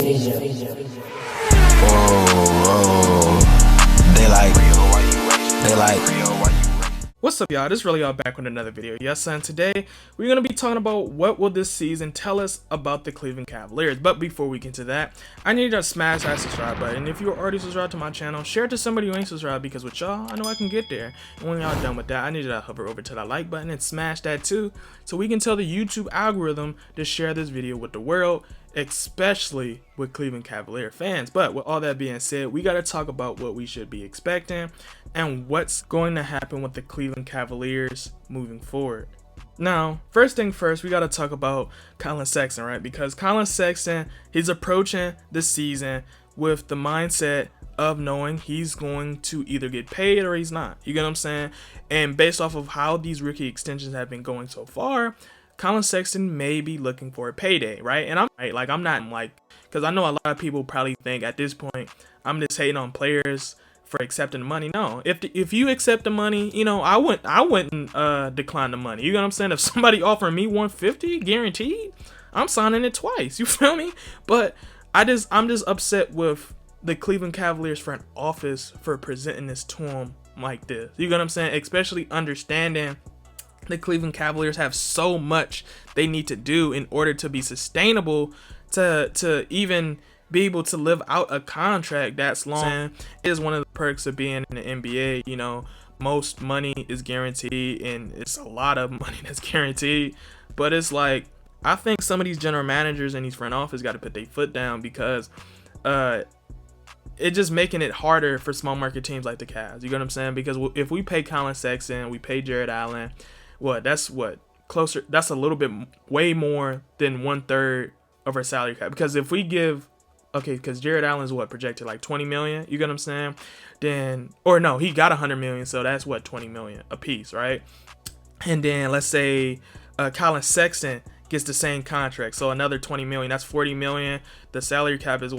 What's up, y'all? This is really y'all back with another video. Yes, and today we're going to be talking about what will this season tell us about the Cleveland Cavaliers. But before we get to that, I need you to smash that subscribe button. If you're already subscribed to my channel, share it to somebody who ain't subscribed, because with y'all, I know I can get there. And when y'all done with that, I need you to hover over to that like button and smash that too, so we can tell the YouTube algorithm to share this video with the world, especially with Cleveland Cavalier fans. But with all that being said, we got to talk about what we should be expecting and what's going to happen with the Cleveland Cavaliers moving forward. Now, first thing first, we got to talk about Collin Sexton, right? Because Collin Sexton, he's approaching this season with the mindset of knowing he's going to either get paid or he's not. You get what I'm saying? And based off of how these rookie extensions have been going so far, Collin Sexton may be looking for a payday, right? And I'm not because I know a lot of people probably think at this point I'm just hating on players for accepting the money. No, if you accept the money, you know, I wouldn't decline the money. You know what I'm saying? If somebody offering me 150 guaranteed, I'm signing it twice. You feel me? But I'm just upset with the Cleveland Cavaliers front office for presenting this to them like this. You know what I'm saying? Especially understanding the Cleveland Cavaliers have so much they need to do in order to be sustainable to even be able to live out a contract that's long. It is one of the perks of being in the NBA. You know, most money is guaranteed, and it's a lot of money that's guaranteed. But it's like, I think some of these general managers and these front office got to put their foot down, because it's just making it harder for small market teams like the Cavs. You get what I'm saying? Because if we pay Collin Sexton, we pay Jarrett Allen, that's a little bit way more than 1/3 of our salary cap. Because if we give, because Jarrett Allen's projected like 20 million, you get what I'm saying? Then, or no, he got 100 million, so that's 20 million a piece, right? And then let's say Collin Sexton gets the same contract, so another 20 million, that's 40 million. The salary cap is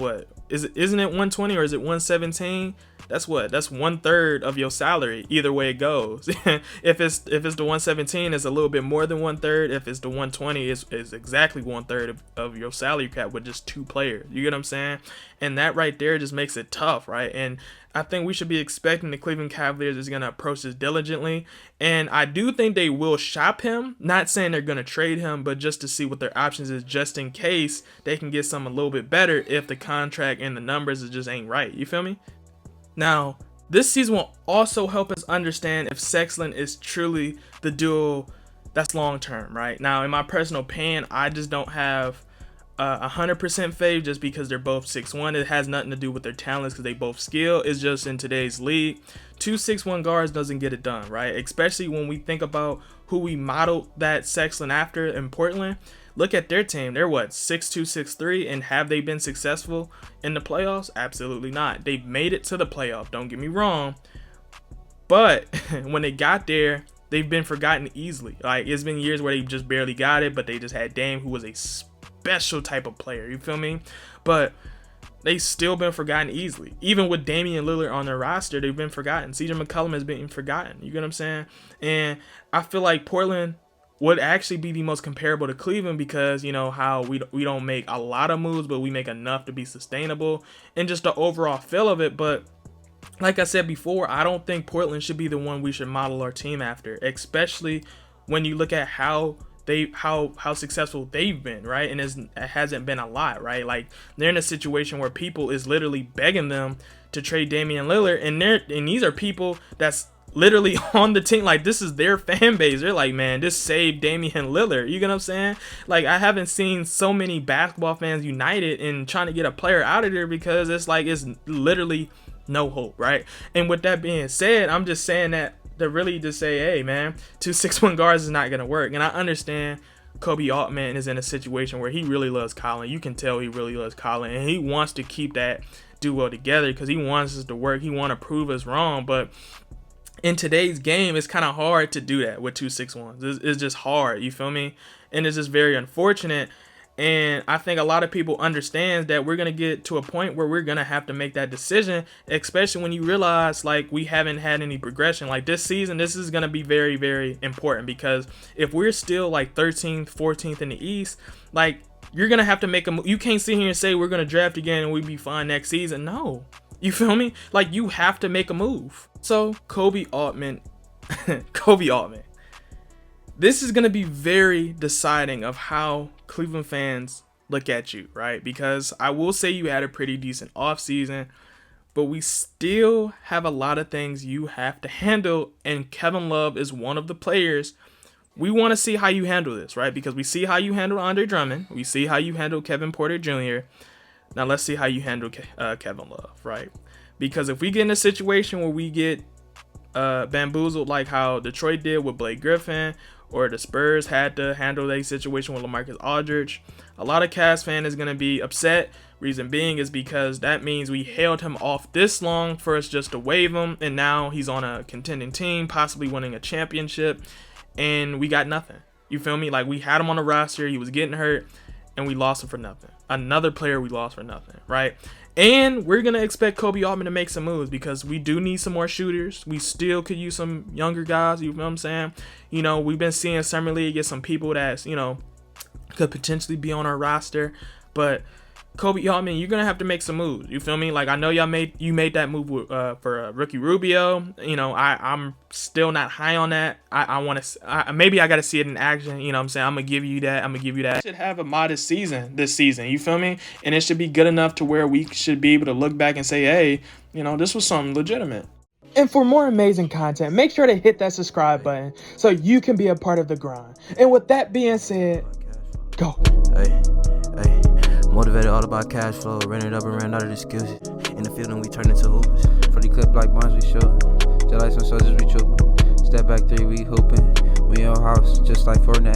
isn't it 120 or is it 117? That's 1/3 of your salary, either way it goes. if it's the 117, it's a little bit more than 1/3. If it's the 120, it's exactly 1/3 of your salary cap with just 2 players. You get what I'm saying? And that right there just makes it tough, right? And I think we should be expecting the Cleveland Cavaliers is going to approach this diligently. And I do think they will shop him. Not saying they're going to trade him, but just to see what their options is, just in case they can get something a little bit better if the contract and the numbers just ain't right. You feel me? Now, this season will also help us understand if SEXLAND is truly the duo that's long term, right? Now, in my personal opinion, I just don't have 100% faith, just because they're both 6'1". It has nothing to do with their talents, because they both skill. It's just in today's league, 2 6'1" guards doesn't get it done, right? Especially when we think about who we modeled that SEXLAND after in Portland. Look at their team. They're 6'2", 6'3", and have they been successful in the playoffs? Absolutely not. They've made it to the playoff, don't get me wrong, but when they got there, they've been forgotten easily. Like, it's been years where they just barely got it, but they just had Dame, who was a special type of player. You feel me? But they've still been forgotten easily. Even with Damian Lillard on their roster, they've been forgotten. CJ McCollum has been forgotten. You get what I'm saying? And I feel like Portland would actually be the most comparable to Cleveland, because you know how we don't make a lot of moves, but we make enough to be sustainable, and just the overall feel of it. But like I said before, I don't think Portland should be the one we should model our team after, especially when you look at how successful they've been, right? And it hasn't been a lot, right? Like, they're in a situation where people is literally begging them to trade Damian Lillard, and these are people that's literally on the team. Like, this is their fan base. They're like, man, just save Damian Lillard. You get what I'm saying? Like, I haven't seen so many basketball fans united in trying to get a player out of there, because it's literally no hope, right? And with that being said, I'm just saying that to really just say, hey man, 2 6'1" guards is not gonna work. And I understand Koby Altman is in a situation where he really loves Collin. You can tell he really loves Collin, and he wants to keep that duo together because he wants us to work. He want to prove us wrong. But in today's game, it's kind of hard to do that with 2 6'1". It's just hard, you feel me? And it's just very unfortunate. And I think a lot of people understand that we're going to get to a point where we're going to have to make that decision, especially when you realize like we haven't had any progression. Like this season, this is going to be very, very important, because if we're still like 13th, 14th in the East, like you're going to have to make a move. You can't sit here and say we're going to draft again and we'll be fine next season. No. You feel me? Like, you have to make a move. So, Koby Altman. Koby Altman. This is going to be very deciding of how Cleveland fans look at you, right? Because I will say you had a pretty decent offseason, but we still have a lot of things you have to handle, and Kevin Love is one of the players. We want to see how you handle this, right? Because we see how you handle Andre Drummond. We see how you handle Kevin Porter Jr. Now let's see how you handle Kevin Love, right? Because if we get in a situation where we get bamboozled like how Detroit did with Blake Griffin, or the Spurs had to handle a situation with LaMarcus Aldridge, a lot of Cavs fans is going to be upset. Reason being is because that means we held him off this long for us just to waive him, and now he's on a contending team, possibly winning a championship, and we got nothing. You feel me? Like, we had him on the roster, he was getting hurt, and we lost him for nothing. Another player we lost for nothing, right? And we're going to expect Koby Altman to make some moves because we do need some more shooters. We still could use some younger guys, you know what I'm saying? You know, we've been seeing Summer League get some people that's, you know, could potentially be on our roster. But Koby Altman, you're going to have to make some moves. You feel me? Like, I know you made that move for Ricky Rubio. You know, I'm still not high on that. I want to, maybe I got to see it in action. You know what I'm saying? I'm going to give you that. I should have a modest season this season. You feel me? And it should be good enough to where we should be able to look back and say, hey, you know, this was something legitimate. And for more amazing content, make sure to hit that subscribe button so you can be a part of the grind. And with that being said, go. Hey. Motivated all about cash flow, ran it up and ran out of excuses. In the field and we turned into hoopers. For the clip like bonds we shoot. Just like some soldiers we trooping. Step back 3, we hooping. We in your house just like Fortnite.